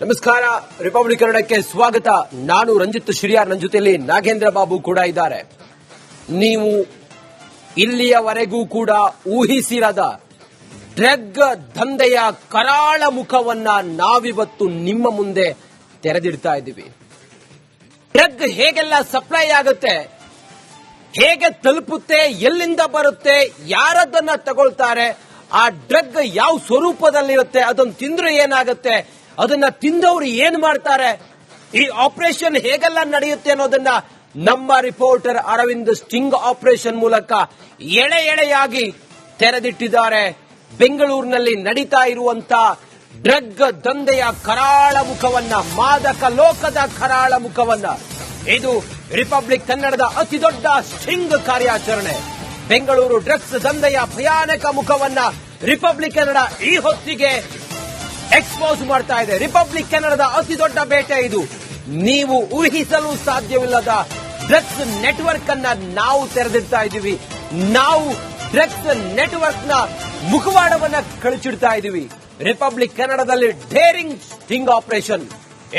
ನಮಸ್ಕಾರ, ರಿಪಬ್ಲಿಕ್ ಕನ್ನಡಕ್ಕೆ ಸ್ವಾಗತ. ನಾನು ರಂಜಿತ್ ಶಿರಿಯಾರ್, ನನ್ನ ಜೊತೆಯಲ್ಲಿ ನಾಗೇಂದ್ರ ಬಾಬು ಕೂಡ ಇದ್ದಾರೆ. ನೀವು ಇಲ್ಲಿಯವರೆಗೂ ಕೂಡ ಊಹಿಸಿರದ ಡ್ರಗ್ ದಂಧೆಯ ಕರಾಳ ಮುಖವನ್ನ ನಾವಿವತ್ತು ನಿಮ್ಮ ಮುಂದೆ ತೆರೆದಿಡ್ತಾ ಇದ್ದೀವಿ. ಡ್ರಗ್ ಹೇಗೆಲ್ಲ ಸಪ್ಲೈ ಆಗುತ್ತೆ, ಹೇಗೆ ತಲುಪುತ್ತೆ, ಎಲ್ಲಿಂದ ಬರುತ್ತೆ, ಯಾರದನ್ನ ತಗೊಳ್ತಾರೆ, ಆ ಡ್ರಗ್ ಯಾವ ಸ್ವರೂಪದಲ್ಲಿರುತ್ತೆ, ಅದನ್ನು ತಿಂದ್ರೆ ಏನಾಗುತ್ತೆ, ಅದನ್ನ ತಿಂದವರು ಏನ್ ಮಾಡ್ತಾರೆ, ಈ ಆಪರೇಷನ್ ಹೇಗೆಲ್ಲ ನಡೆಯುತ್ತೆ ಅನ್ನೋದನ್ನ ನಮ್ಮ ರಿಪೋರ್ಟರ್ ಅರವಿಂದ್ ಸ್ಟಿಂಗ್ ಆಪರೇಷನ್ ಮೂಲಕ ಎಳೆ ಎಳೆಯಾಗಿ ತೆರೆದಿಟ್ಟಿದ್ದಾರೆ. ಬೆಂಗಳೂರಿನಲ್ಲಿ ನಡೀತಾ ಇರುವಂತಹ ಡ್ರಗ್ ದಂಧೆಯ ಕರಾಳ ಮುಖವನ್ನ, ಮಾದಕ ಲೋಕದ ಕರಾಳ ಮುಖವನ್ನ, ಇದು ರಿಪಬ್ಲಿಕ್ ಕನ್ನಡದ ಅತಿದೊಡ್ಡ ಸ್ಟಿಂಗ್ ಕಾರ್ಯಾಚರಣೆ. ಬೆಂಗಳೂರು ಡ್ರಗ್ಸ್ ದಂಧೆಯ ಭಯಾನಕ ಮುಖವನ್ನ ರಿಪಬ್ಲಿಕ್ ಕನ್ನಡ ಈ ಹೊತ್ತಿಗೆ ಎಕ್ಸ್ಪೋಸ್ ಮಾಡ್ತಾ ಇದೆ. ರಿಪಬ್ಲಿಕ್ ಕನ್ನಡದ ಅತಿ ದೊಡ್ಡ ಬೇಟೆ ಇದು. ನೀವು ಊಹಿಸಲು ಸಾಧ್ಯವಿಲ್ಲದ ಡ್ರಗ್ಸ್ ನೆಟ್ವರ್ಕ್ ಅನ್ನ ನಾವು ತೆರೆದಿಡ್ತಾ ಇದ್ದೀವಿ. ನಾವು ಡ್ರಗ್ಸ್ ನೆಟ್ವರ್ಕ್ ನ ಮುಖವಾಡವನ್ನ ಕಳಚಿಡ್ತಾ ಇದ್ದೀವಿ. ರಿಪಬ್ಲಿಕ್ ಕನ್ನಡದಲ್ಲಿ ಡೇರಿಂಗ್ ಸ್ಟಿಂಗ್ ಆಪರೇಷನ್,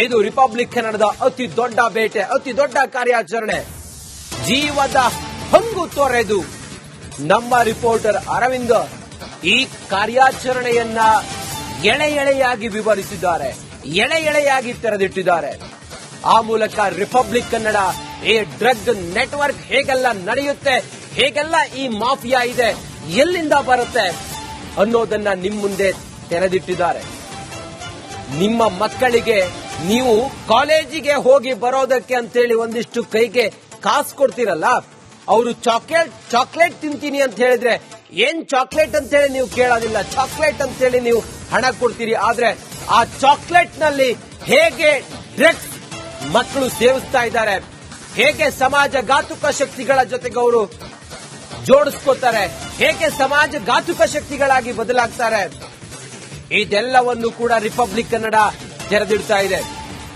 ಇದು ರಿಪಬ್ಲಿಕ್ ಕನ್ನಡದ ಅತಿ ದೊಡ್ಡ ಬೇಟೆ, ಅತಿ ದೊಡ್ಡ ಕಾರ್ಯಾಚರಣೆ. ಜೀವದ ಹಂಗು ತೊರೆದು ನಮ್ಮ ರಿಪೋರ್ಟರ್ ಅರವಿಂದ್ ಈ ಕಾರ್ಯಾಚರಣೆಯನ್ನ ಎಳೆ ಎಳೆಯಾಗಿ ವಿವರಿಸಿದ್ದಾರೆ, ಎಳೆ ಎಳೆಯಾಗಿ ತೆರೆದಿಟ್ಟಿದ್ದಾರೆ. ಆ ಮೂಲಕ ರಿಪಬ್ಲಿಕ್ ಕನ್ನಡ ಈ ಡ್ರಗ್ ನೆಟ್ವರ್ಕ್ ಹೇಗೆಲ್ಲ ನಡೆಯುತ್ತೆ, ಹೇಗೆಲ್ಲ ಈ ಮಾಫಿಯಾ ಇದೆ, ಎಲ್ಲಿಂದ ಬರುತ್ತೆ ಅನ್ನೋದನ್ನ ನಿಮ್ಮ ಮುಂದೆ ತೆರೆದಿಟ್ಟಿದ್ದಾರೆ. ನಿಮ್ಮ ಮಕ್ಕಳಿಗೆ ನೀವು ಕಾಲೇಜಿಗೆ ಹೋಗಿ ಬರೋದಕ್ಕೆ ಅಂತೇಳಿ ಒಂದಿಷ್ಟು ಕೈಗೆ ಕಾಸು ಕೊಡ್ತೀರಲ್ಲ, ಅವರು ಚಾಕ್ಲೇಟ್ ತಿಂತೀನಿ ಅಂತ ಹೇಳಿದ್ರೆ ಏನ್ ಚಾಕ್ಲೇಟ್ ಅಂತ ಹೇಳಿ ನೀವು ಕೇಳೋದಿಲ್ಲ, ಚಾಕ್ಲೇಟ್ ಅಂತ ಹೇಳಿ ನೀವು ಹಣ ಕೊಡ್ತೀರಿ. ಆದ್ರೆ ಆ ಚಾಕ್ಲೇಟ್ ನಲ್ಲಿ ಹೇಗೆ ಡ್ರಗ್ಸ್ ಮಕ್ಕಳು ಸೇವಿಸ್ತಾ ಇದ್ದಾರೆ, ಹೇಗೆ ಸಮಾಜ ಘಾತುಕ ಶಕ್ತಿಗಳ ಜೊತೆಗೆ ಅವರು ಜೋಡಿಸ್ಕೋತಾರೆ, ಹೇಗೆ ಸಮಾಜ ಘಾತುಕ ಶಕ್ತಿಗಳಾಗಿ ಬದಲಾಗ್ತಾರೆ, ಇದೆಲ್ಲವನ್ನು ಕೂಡ ರಿಪಬ್ಲಿಕ್ ಕನ್ನಡ ತೆರೆದಿಡ್ತಾ ಇದೆ.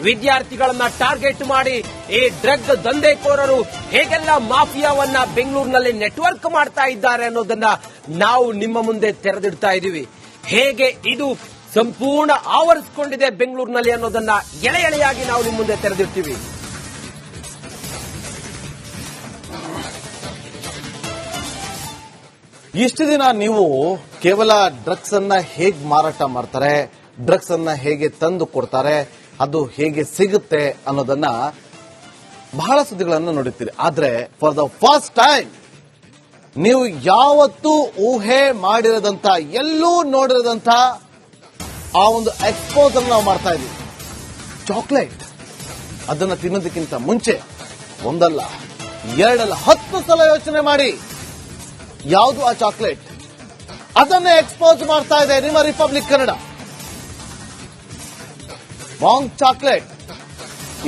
ವಿದ್ಯಾರ್ಥಿಗಳನ್ನ ಟಾರ್ಗೆಟ್ ಮಾಡಿ ಈ ಡ್ರಗ್ ದಂಧೆಕೋರರು ಹೇಗೆಲ್ಲ ಮಾಫಿಯಾವನ್ನ ಬೆಂಗಳೂರಿನಲ್ಲಿ ನೆಟ್ವರ್ಕ್ ಮಾಡ್ತಾ ಇದ್ದಾರೆ ಅನ್ನೋದನ್ನ ನಾವು ನಿಮ್ಮ ಮುಂದೆ ತೆರೆದಿಡ್ತಾ ಇದ್ದೀವಿ. ಹೇಗೆ ಇದು ಸಂಪೂರ್ಣ ಆವರಿಸಿಕೊಂಡಿದೆ ಬೆಂಗಳೂರಿನಲ್ಲಿ ಅನ್ನೋದನ್ನ ಎಳೆ ಎಳೆಯಾಗಿ ನಾವು ನಿಮ್ಮ ಮುಂದೆ ತೆರೆದಿಡ್ತೀವಿ. ಇಷ್ಟು ದಿನ ನೀವು ಕೇವಲ ಡ್ರಗ್ಸ್ ಅನ್ನ ಹೇಗೆ ಮಾರಾಟ ಮಾಡ್ತಾರೆ, ಡ್ರಗ್ಸ್ ಅನ್ನ ಹೇಗೆ ತಂದು ಕೊಡ್ತಾರೆ, ಅದು ಹೇಗೆ ಸಿಗುತ್ತೆ ಅನ್ನೋದನ್ನ ಬಹಳ ಸುದ್ದಿಗಳನ್ನು ನೋಡುತ್ತೀರಿ. ಆದ್ರೆ ಫಾರ್ ದ ಫಸ್ಟ್ ಟೈಮ್ ನೀವು ಯಾವತ್ತೂ ಊಹೆ ಮಾಡಿರದಂತ, ಎಲ್ಲೂ ನೋಡಿರದಂತ ಆ ಒಂದು ಎಕ್ಸ್ಪೋಸ್ ಅನ್ನು ನಾವು ಮಾಡ್ತಾ ಇದ್ದೀವಿ. ಚಾಕ್ಲೇಟ್ ಅದನ್ನ ತಿನ್ನೋದಕ್ಕಿಂತ ಮುಂಚೆ ಒಂದಲ್ಲ, ಎರಡಲ್ಲ, 10 ಸಲ ಯೋಚನೆ ಮಾಡಿ ಯಾವುದು ಆ ಚಾಕ್ಲೇಟ್, ಅದನ್ನ ಎಕ್ಸ್ಪೋಸ್ ಮಾಡ್ತಾ ಇದೆ ನಿಮ್ಮ ರಿಪಬ್ಲಿಕ್ ಕನ್ನಡ. ಬಾಂಗ್ ಚಾಕ್ಲೇಟ್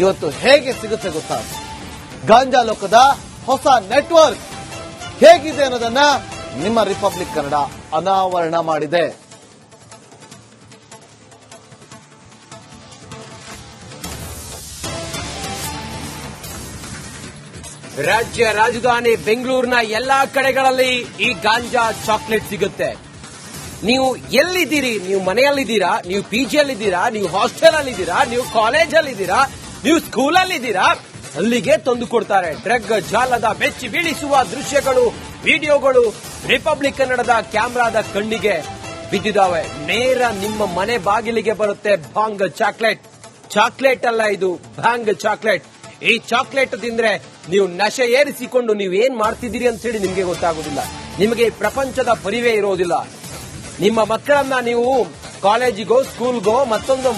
ಇವತ್ತು ಹೇಗೆ ಸಿಗುತ್ತೆ ಗೊತ್ತಾ? ಗಾಂಜಾ ಲೋಕದ ಹೊಸ ನೆಟ್ವರ್ಕ್ ಹೇಗಿದೆ ಅನ್ನೋದನ್ನ ನಿಮ್ಮ ರಿಪಬ್ಲಿಕ್ ಕನ್ನಡ ಅನಾವರಣ ಮಾಡಿದೆ. ರಾಜ್ಯ ರಾಜಧಾನಿ ಬೆಂಗಳೂರಿನ ಎಲ್ಲಾ ಕಡೆಗಳಲ್ಲಿ ಈ ಗಾಂಜಾ ಚಾಕ್ಲೇಟ್ ಸಿಗುತ್ತೆ. ನೀವು ಎಲ್ಲಿದ್ದೀರಿ, ನೀವು ಮನೆಯಲ್ಲಿದ್ದೀರಾ, ನೀವು ಪಿಜಿಯಲ್ಲಿದ್ದೀರಾ, ನೀವು ಹಾಸ್ಟೆಲ್ ಅಲ್ಲಿದ್ದೀರಾ, ನೀವು ಕಾಲೇಜಲ್ಲಿದ್ದೀರಾ, ನೀವು ಸ್ಕೂಲಲ್ಲಿದ್ದೀರಾ, ಅಲ್ಲಿಗೆ ತಂದು ಕೊಡ್ತಾರೆ. ಡ್ರಗ್ ಜಾಲದ ಬೆಚ್ಚಿ ಬೀಳಿಸುವ ದೃಶ್ಯಗಳು, ವಿಡಿಯೋಗಳು ರಿಪಬ್ಲಿಕ್ ಕನ್ನಡದ ಕ್ಯಾಮೆರಾದ ಕಣ್ಣಿಗೆ ಬಿದ್ದಿದ್ದಾವೆ. ನೇರ ನಿಮ್ಮ ಮನೆ ಬಾಗಿಲಿಗೆ ಬರುತ್ತೆ ಬಾಂಗ್ ಚಾಕ್ಲೇಟ್. ಚಾಕ್ಲೇಟ್ ಅಲ್ಲ, ಇದು ಬಾಂಗ್ ಚಾಕ್ಲೇಟ್. ಈ ಚಾಕ್ಲೇಟ್ ತಿಂದ್ರೆ ನೀವು ನಶೆ ಏರಿಸಿಕೊಂಡು ನೀವೇನ್ ಮಾಡ್ತಿದ್ದೀರಿ ಅಂತ ಹೇಳಿ ನಿಮಗೆ ಗೊತ್ತಾಗೋದಿಲ್ಲ. ನಿಮಗೆ ಪ್ರಪಂಚದ ಪರಿವೇ ಇರೋದಿಲ್ಲ. ನಿಮ್ಮ ಮಕ್ಕಳನ್ನ ನೀವು ಕಾಲೇಜಿಗೋ, ಸ್ಕೂಲ್ಗೋ,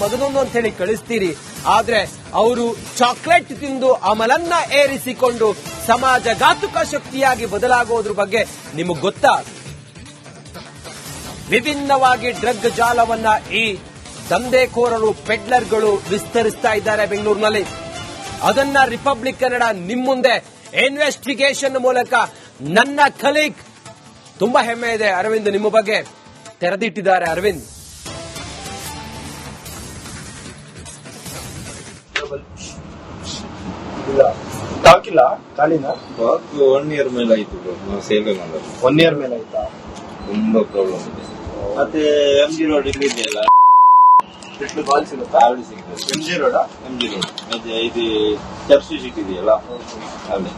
ಮಗನೊಂದು ಅಂತ ಹೇಳಿ ಕಳಿಸ್ತೀರಿ. ಆದ್ರೆ ಅವರು ಚಾಕ್ಲೇಟ್ ತಿಂದು ಅಮಲನ್ನ ಏರಿಸಿಕೊಂಡು ಸಮಾಜ ಘಾತುಕ ಶಕ್ತಿಯಾಗಿ ಬದಲಾಗೋದ್ರ ಬಗ್ಗೆ ನಿಮಗೆ ಗೊತ್ತಾ? ವಿಭಿನ್ನವಾಗಿ ಡ್ರಗ್ ಜಾಲವನ್ನ ಈ ದಂಧೆಕೋರರು, ಪೆಡ್ಲರ್ಗಳು ವಿಸ್ತರಿಸ್ತಾ ಇದ್ದಾರೆ ಬೆಂಗಳೂರಿನಲ್ಲಿ. ಅದನ್ನ ರಿಪಬ್ಲಿಕ್ ಕನ್ನಡ ನಿಮ್ಮ ಮುಂದೆ ಇನ್ವೆಸ್ಟಿಗೇಷನ್ ಮೂಲಕ, ನನ್ನ ಕಲೀಗ್, ತುಂಬಾ ಹೆಮ್ಮೆ ಇದೆ ಅರವಿಂದ್ ನಿಮ್ಮ ಬಗ್ಗೆ, ತೆರೆದಿಟ್ಟಿದ್ದಾರೆ. ಅರವಿಂದ್, ಹಾಕಿಲ್ಲ ಕಾಲಿನ 1 ಇಯರ್ ಮೇಲೆ ಆಯ್ತು ನಾವು ಸೇವೆ ಮಾಡೋದು. 1 ಇಯರ್ ಮೇಲೆ ಆಯ್ತಾ? ತುಂಬಾ ಪ್ರಾಬ್ಲಮ್ ಇದೆ. ಮತ್ತೆ MG ರೋಡ್ ಇಲ್ಲಿ ಇದೆಯಲ್ಲ, ಎಷ್ಟು ಬಾಲ್ ಸಿಗುತ್ತಾ? ಅಲ್ಲಿ ಸಿಗ್ತದೆ. MG ರೋಡಾ? MG ರೋಡ್ ಇದು ಚರ್ಚ್ ಸ್ಟ್ರೀಟ್ ಇದೆಯಲ್ಲ ಅಲ್ಲೇ.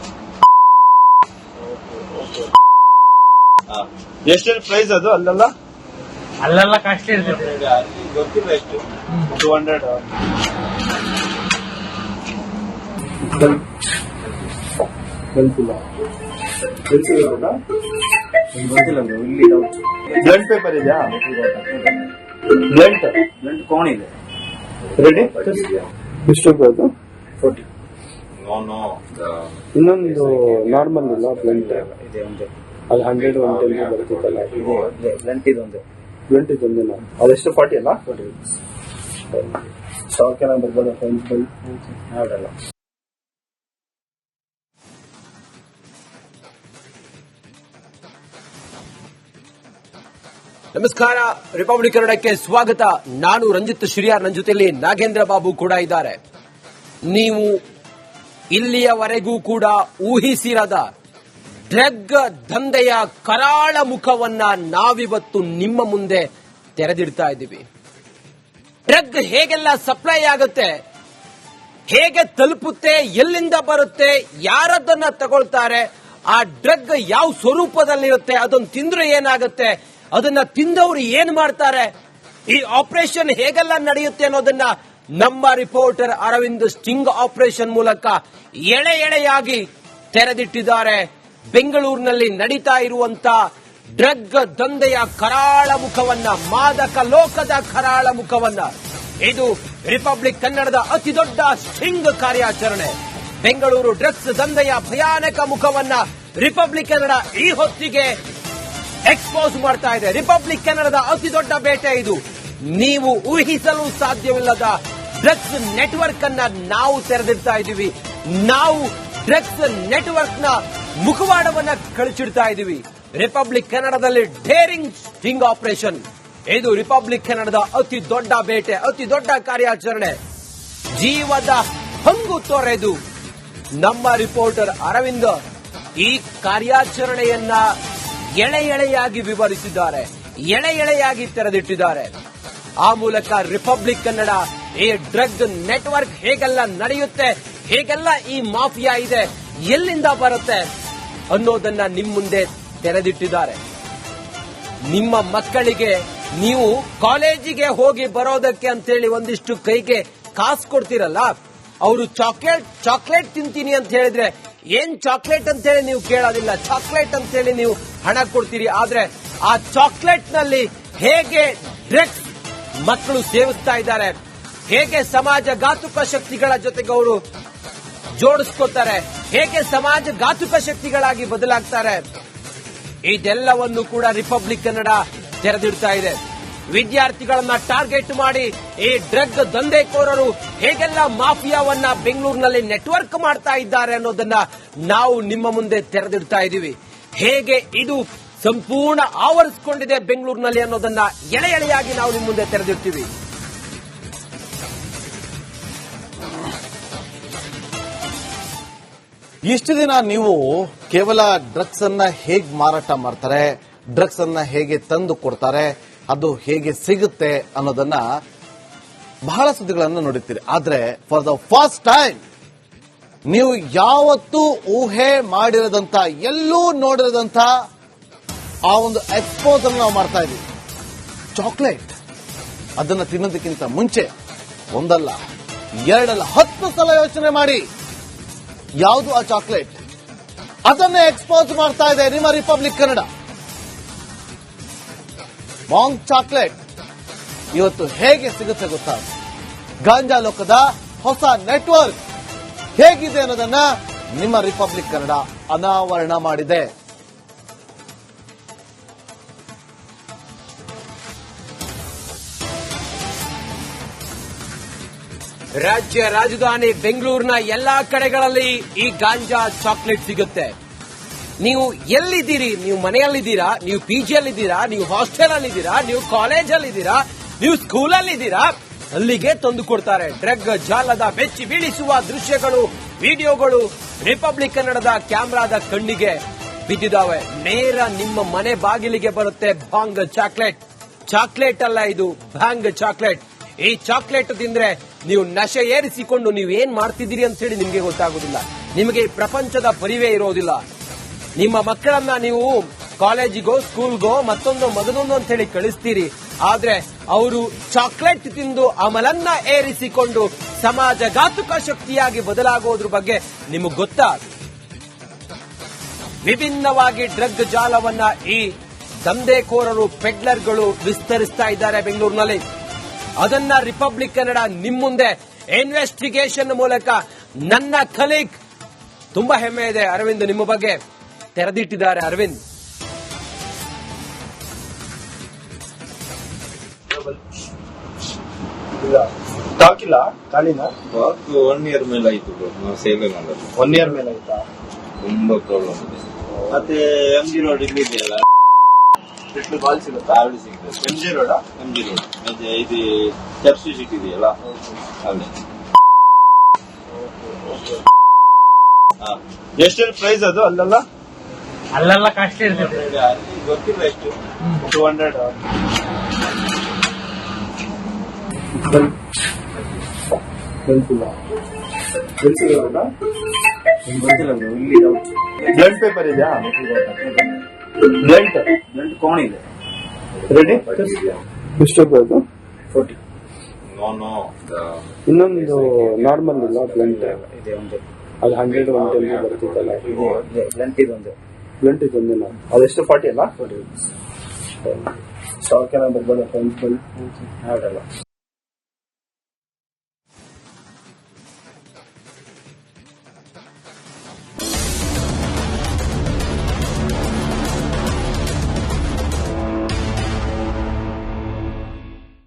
ಎಷ್ಟು ಪ್ರೈಸ್ ಅದು ಅಲ್ಲೆಲ್ಲ? ಅಲ್ಲೆಲ್ಲ ಕಾಸ್ಟ್ ಇರ್ತದೆ. ಅಲ್ಲಿ ಗೊತ್ತಿಲ್ಲ ಎಷ್ಟು 200 ಬ್ಲಂಟ್ ಪೇಪರ್ ಇದೆಯಾ? ಬ್ಲಂಟ್ ಕೋನ್ ಇದೆ. ರೆಡಿ ಎಷ್ಟು ಅದು? 40. ನೋ ಇನ್ನೊಂದು ನಾರ್ಮಲ್ ಇಲ್ಲ ಬ್ಲಂಟ್ ಇದೆ ಒಂದು ಅದು 100 110 ಬರ್ತಿತ್ತಲ್ಲ, ಬ್ಲಂಟ್ ಇದೊಂದು ಬ್ಲಂಟ್ ಇದೊಂದಿಲ್ಲ ಅದೆಷ್ಟು 40 ಅಲ್ಲ? 40 ಸ್ಟಾಕ್ ಎಲ್ಲ ಬರ್ಬೋದಾ ಫ್ರೆಂಡ್ಸ್ ಬೈ? ನೋಡಲ್ಲ. ನಮಸ್ಕಾರ, ರಿಪಬ್ಲಿಕ್ ಕನ್ನಡಕ್ಕೆ ಸ್ವಾಗತ. ನಾನು ರಂಜಿತ್ ಶಿರಿಯಾರ್, ನನ್ನ ಜೊತೆಯಲ್ಲಿ ನಾಗೇಂದ್ರ ಬಾಬು ಕೂಡ ಇದ್ದಾರೆ. ನೀವು ಇಲ್ಲಿಯವರೆಗೂ ಕೂಡ ಊಹಿಸಿರದ ಡ್ರಗ್ ದಂಧೆಯ ಕರಾಳ ಮುಖವನ್ನ ನಾವಿವತ್ತು ನಿಮ್ಮ ಮುಂದೆ ತೆರೆದಿಡ್ತಾ ಇದ್ದೀವಿ. ಡ್ರಗ್ ಹೇಗೆಲ್ಲ ಸಪ್ಲೈ ಆಗುತ್ತೆ, ಹೇಗೆ ತಲುಪುತ್ತೆ, ಎಲ್ಲಿಂದ ಬರುತ್ತೆ, ಯಾರದನ್ನ ತಗೊಳ್ತಾರೆ, ಆ ಡ್ರಗ್ ಯಾವ ಸ್ವರೂಪದಲ್ಲಿರುತ್ತೆ, ಅದನ್ನು ತಿಂದ್ರೆ ಏನಾಗುತ್ತೆ, ಅದನ್ನ ತಿಂದವರು ಏನ್ ಮಾಡ್ತಾರೆ, ಈ ಆಪರೇಷನ್ ಹೇಗೆಲ್ಲ ನಡೆಯುತ್ತೆ ಅನ್ನೋದನ್ನ ನಮ್ಮ ರಿಪೋರ್ಟರ್ ಅರವಿಂದ್ ಸ್ಟಿಂಗ್ ಆಪರೇಷನ್ ಮೂಲಕ ಎಳೆ ಎಳೆಯಾಗಿ ತೆರೆದಿಟ್ಟಿದ್ದಾರೆ. ಬೆಂಗಳೂರಿನಲ್ಲಿ ನಡೀತಾ ಇರುವಂತ ಡ್ರಗ್ ದಂಧೆಯ ಕರಾಳ ಮುಖವನ್ನ, ಮಾದಕ ಲೋಕದ ಕರಾಳ ಮುಖವನ್ನ, ಇದು ರಿಪಬ್ಲಿಕ್ ಕನ್ನಡದ ಅತಿ ದೊಡ್ಡ ಸ್ಟಿಂಗ್ ಕಾರ್ಯಾಚರಣೆ. ಬೆಂಗಳೂರು ಡ್ರಗ್ಸ್ ದಂಧೆಯ ಭಯಾನಕ ಮುಖವನ್ನ ರಿಪಬ್ಲಿಕ್ ಕನ್ನಡ ಈ ಹೊತ್ತಿಗೆ ಎಕ್ಸ್ಪೋಸ್ ಮಾಡ್ತಾ ಇದೆ. ರಿಪಬ್ಲಿಕ್ ಕನ್ನಡದ ಅತಿ ದೊಡ್ಡ ಬೇಟೆ ಇದು. ನೀವು ಊಹಿಸಲು ಸಾಧ್ಯವಿಲ್ಲದ ಡ್ರಗ್ಸ್ ನೆಟ್ವರ್ಕ್ ಅನ್ನ ನಾವು ತೆರೆದಿಡ್ತಾ ಇದ್ದೀವಿ. ನಾವು ಡ್ರಗ್ಸ್ ನೆಟ್ವರ್ಕ್ ನ ಮುಖವಾಡವನ್ನ ಕಳಚಿಡ್ತಾ ಇದ್ದೀವಿ. ರಿಪಬ್ಲಿಕ್ ಕನ್ನಡದಲ್ಲಿ ಡೇರಿಂಗ್ ಸ್ಟಿಂಗ್ ಆಪರೇಷನ್, ಇದು ರಿಪಬ್ಲಿಕ್ ಕನ್ನಡದ ಅತಿ ದೊಡ್ಡ ಬೇಟೆ, ಅತಿ ದೊಡ್ಡ ಕಾರ್ಯಾಚರಣೆ. ಜೀವದ ಹಂಗು ತೊರೆದು ನಮ್ಮ ರಿಪೋರ್ಟರ್ ಅರವಿಂದ್ ಈ ಕಾರ್ಯಾಚರಣೆಯನ್ನ ಎಳೆ ಎಳೆಯಾಗಿ ವಿವರಿಸಿದ್ದಾರೆ, ಎಳೆ ಎಳೆಯಾಗಿ ತೆರೆದಿಟ್ಟಿದ್ದಾರೆ. ಆ ಮೂಲಕ ರಿಪಬ್ಲಿಕ್ ಕನ್ನಡ ಈ ಡ್ರಗ್ ನೆಟ್ವರ್ಕ್ ಹೇಗೆಲ್ಲ ನಡೆಯುತ್ತೆ, ಹೇಗೆಲ್ಲ ಈ ಮಾಫಿಯಾ ಇದೆ, ಎಲ್ಲಿಂದ ಬರುತ್ತೆ ಅನ್ನೋದನ್ನ ನಿಮ್ಮ ಮುಂದೆ ತೆರೆದಿಟ್ಟಿದ್ದಾರೆ. ನಿಮ್ಮ ಮಕ್ಕಳಿಗೆ ನೀವು ಕಾಲೇಜಿಗೆ ಹೋಗಿ ಬರೋದಕ್ಕೆ ಅಂತೇಳಿ ಒಂದಿಷ್ಟು ಕೈಗೆ ಕಾಸು ಕೊಡ್ತೀರಲ್ಲ, ಅವರು ಚಾಕ್ಲೇಟ್ ತಿಂತೀನಿ ಅಂತ ಹೇಳಿದ್ರೆ ಏನ್ ಚಾಕ್ಲೇಟ್ ಅಂತ ಹೇಳಿ ನೀವು ಕೇಳೋದಿಲ್ಲ, ಚಾಕ್ಲೇಟ್ ಅಂತ ಹೇಳಿ ನೀವು ಹಣ ಕೊಡ್ತೀರಿ. ಆದ್ರೆ ಆ ಚಾಕ್ಲೇಟ್ ನಲ್ಲಿ ಹೇಗೆ ಡ್ರಗ್ಸ್ ಮಕ್ಕಳು ಸೇವಿಸ್ತಾ ಇದ್ದಾರೆ, ಹೇಗೆ ಸಮಾಜ ಘಾತುಕ ಶಕ್ತಿಗಳ ಜೊತೆಗೆ ಅವರು ಜೋಡಿಸ್ಕೋತಾರೆ, ಹೇಗೆ ಸಮಾಜ ಘಾತುಕ ಶಕ್ತಿಗಳಾಗಿ ಬದಲಾಗ್ತಾರೆ, ಇದೆಲ್ಲವನ್ನು ಕೂಡ ರಿಪಬ್ಲಿಕ್ ಕನ್ನಡ ತೆರೆದಿಡ್ತಾ ಇದೆ. ವಿದ್ಯಾರ್ಥಿಗಳನ್ನ ಟಾರ್ಗೆಟ್ ಮಾಡಿ ಈ ಡ್ರಗ್ ದಂಧೆಕೋರರು ಹೇಗೆಲ್ಲ ಮಾಫಿಯಾವನ್ನ ಬೆಂಗಳೂರಿನಲ್ಲಿ ನೆಟ್ವರ್ಕ್ ಮಾಡ್ತಾ ಇದ್ದಾರೆ ಅನ್ನೋದನ್ನ ನಾವು ನಿಮ್ಮ ಮುಂದೆ ತೆರೆದಿಡ್ತಾ ಇದ್ದೀವಿ. ಹೇಗೆ ಇದು ಸಂಪೂರ್ಣ ಆವರಿಸಿಕೊಂಡಿದೆ ಬೆಂಗಳೂರಿನಲ್ಲಿ ಅನ್ನೋದನ್ನ ಎಳೆ ಎಳೆಯಾಗಿ ನಾವು ನಿಮ್ಮ ಮುಂದೆ ತೆರೆದಿಡ್ತೀವಿ. ಇಷ್ಟು ದಿನ ನೀವು ಕೇವಲ ಡ್ರಗ್ಸ್ ಅನ್ನ ಹೇಗೆ ಮಾರಾಟ ಮಾಡ್ತಾರೆ, ಡ್ರಗ್ಸ್ ಅನ್ನ ಹೇಗೆ ತಂದು ಕೊಡ್ತಾರೆ, ಅದು ಹೇಗೆ ಸಿಗುತ್ತೆ ಅನ್ನೋದನ್ನ ಬಹಳ ಸುದ್ದಿಗಳನ್ನು ನೋಡುತ್ತೀರಿ. ಆದ್ರೆ ಫಾರ್ ದ ಫಸ್ಟ್ ಟೈಮ್ ನೀವು ಯಾವತ್ತೂ ಊಹೆ ಮಾಡಿರದಂತ, ಎಲ್ಲೂ ನೋಡಿರದಂತ ಆ ಒಂದು ಎಕ್ಸ್ಪೋಸ್ ಅನ್ನು ನಾವು ಮಾಡ್ತಾ ಇದ್ದೀವಿ. ಚಾಕ್ಲೇಟ್ ಅದನ್ನ ತಿನ್ನೋದಕ್ಕಿಂತ ಮುಂಚೆ ಒಂದಲ್ಲ, ಎರಡಲ್ಲ, 10 ಸಲ ಯೋಚನೆ ಮಾಡಿ ಯಾವುದು ಆ ಚಾಕ್ಲೇಟ್, ಅದನ್ನೇ ಎಕ್ಸ್ಪೋಸ್ ಮಾಡ್ತಾ ಇದೆ ನಿಮ್ಮ ರಿಪಬ್ಲಿಕ್ ಕನ್ನಡ. ಮಾಂಗ್ ಚಾಕ್ಲೇಟ್ ಇವತ್ತು ಹೇಗೆ ಸಿಗುತ್ತೆ ಗೊತ್ತಾ? ಗಾಂಜಾ ಲೋಕದ ಹೊಸ ನೆಟ್ವರ್ಕ್ ಹೇಗಿದೆ ಅನ್ನೋದನ್ನ ನಿಮ್ಮ ರಿಪಬ್ಲಿಕ್ ಕನ್ನಡ ಅನಾವರಣ ಮಾಡಿದೆ. ರಾಜ್ಯ ರಾಜಧಾನಿ ಬೆಂಗಳೂರಿನ ಎಲ್ಲಾ ಕಡೆಗಳಲ್ಲಿ ಈ ಗಾಂಜಾ ಚಾಕ್ಲೇಟ್ ಸಿಗುತ್ತೆ. ನೀವು ಎಲ್ಲಿದ್ದೀರಿ, ನೀವು ಮನೆಯಲ್ಲಿದ್ದೀರಾ, ನೀವು ಪಿಜಿಯಲ್ಲಿದ್ದೀರಾ, ನೀವು ಹಾಸ್ಟೆಲ್ ಅಲ್ಲಿದ್ದೀರಾ, ನೀವು ಕಾಲೇಜಲ್ಲಿದ್ದೀರಾ, ನೀವು ಸ್ಕೂಲಲ್ಲಿದ್ದೀರಾ, ಅಲ್ಲಿಗೆ ತಂದು ಕೊಡ್ತಾರೆ. ಡ್ರಗ್ ಜಾಲದ ಬೆಚ್ಚಿ ಬೀಳಿಸುವ ದೃಶ್ಯಗಳು, ವಿಡಿಯೋಗಳು ರಿಪಬ್ಲಿಕ್ ಕನ್ನಡದ ಕ್ಯಾಮೆರಾದ ಕಣ್ಣಿಗೆ ಬಿದ್ದಿದ್ದಾವೆ. ನೇರ ನಿಮ್ಮ ಮನೆ ಬಾಗಿಲಿಗೆ ಬರುತ್ತೆ ಭಾಂಗ್ ಚಾಕ್ಲೇಟ್. ಚಾಕ್ಲೇಟ್ ಅಲ್ಲ ಇದು, ಭಾಂಗ್ ಚಾಕ್ಲೇಟ್. ಈ ಚಾಕ್ಲೇಟ್ ತಿಂದ್ರೆ ನೀವು ನಶೆ ಏರಿಸಿಕೊಂಡು ನೀವು ಏನ್ ಮಾಡ್ತಿದ್ದೀರಿ ಅಂತ ಹೇಳಿ ನಿಮ್ಗೆ ಗೊತ್ತಾಗುದಿಲ್ಲ. ನಿಮಗೆ ಈ ಪ್ರಪಂಚದ ಪರಿವೇ ಇರೋದಿಲ್ಲ. ನಿಮ್ಮ ಮಕ್ಕಳನ್ನ ನೀವು ಕಾಲೇಜಿಗೋ ಸ್ಕೂಲ್ಗೋ ಮತ್ತೊಂದು ಅಂತ ಹೇಳಿ ಕಳಿಸ್ತೀರಿ. ಆದ್ರೆ ಅವರು ಚಾಕ್ಲೇಟ್ ತಿಂದು ಅಮಲನ್ನ ಏರಿಸಿಕೊಂಡು ಸಮಾಜಘಾತುಕ ಶಕ್ತಿಯಾಗಿ ಬದಲಾಗೋದ್ರ ಬಗ್ಗೆ ನಿಮಗೆ ಗೊತ್ತಾ? ವಿಭಿನ್ನವಾಗಿ ಡ್ರಗ್ ಜಾಲವನ್ನ ಈ ದಂಧೆಕೋರರು ಪೆಡ್ಲರ್ಗಳು ವಿಸ್ತರಿಸ್ತಾ ಇದ್ದಾರೆ ಬೆಂಗಳೂರಿನಲ್ಲಿ. ಅದನ್ನ ರಿಪಬ್ಲಿಕ್ ಕನ್ನಡ ನಿಮ್ಮ ಮುಂದೆ ಇನ್ವೆಸ್ಟಿಗೇಷನ್ ಮೂಲಕ ನನ್ನ ಕಲೀಗ್ ತುಂಬಾ ಹೆಮ್ಮೆ ಇದೆ ಅರವಿಂದ್ ನಿಮ್ಮ ಬಗ್ಗೆ ತೆರೆದಿಟ್ಟಿದ್ದಾರೆ. ಅರವಿಂದ್, ಇಲ್ಲ ಸ್ಟಾಕ್ ಇಲ್ಲ ಖಾಲಿನ 1 ಇಯರ್ ಮೇಲೆ ಆಯ್ತು bro. ನಾವು ಸೇವೆ ಮಾಡೋದು 1 ಇಯರ್ ಮೇಲೆ ಆಯ್ತಾ? ತುಂಬಾ ಪ್ರಾಬ್ಲಮ್ ಇದೆ. ಮತ್ತೆ MG ರೋಡ್ ಇಲ್ಲಿದೆಯಲ್ಲ, ಎಷ್ಟು ಬಾಲ್ ಸಿಗುತ್ತಾ? ಅಲ್ಲಿ ಸಿಗ್ತದೆ. MG ರೋಡ್ MG ರೋಡ್ ಮತ್ತೆ ಇದು ಚರ್ಚಿ ಸಿಕ್ಕಿದೆಯಲ್ಲ ಅಲ್ಲಿ. ಎಷ್ಟೆಲ್ಲ ಪ್ರೈಸ್ ಅದು ಅಲ್ಲೆಲ್ಲ? ಅಲ್ಲೆಲ್ಲ ಕಾಸ್ಟ್ಲಿ ಇರ್ತದೆ. ಅಲ್ಲಿ ಗೊತ್ತಿಲ್ಲ ಎಷ್ಟು 200 ಬ್ಲಡ್ ಪೇಪರ್ ಇದೆಯಾ? ಬ್ಲಡ್ ಕೋಣ ಇದೆ. ರೆಡಿ ಎಷ್ಟು ಅದು? 40 ನೋ ಇನ್ನೊಂದು ನಾರ್ಮಲ್ ಇಲ್ಲ ಬ್ಲಂಟ್, ಇದೆ ಒಂದು. ಅದು 100 110 ಬರ್ತಿತ್ತಲ್ಲ, ಇದೆ ಬ್ಲಂಟ್ ಇದೊಂದು. ಬ್ಲಂಟ್ ಇದೊಂದಿಲ್ಲ. ಅದೆಷ್ಟು 40 ಅಲ್ಲ? ಸ್ಟಾಕ್ ಏನಾದ್ರು ಬರ್ಬೋದಾ? ನೋಡಲ್ಲ.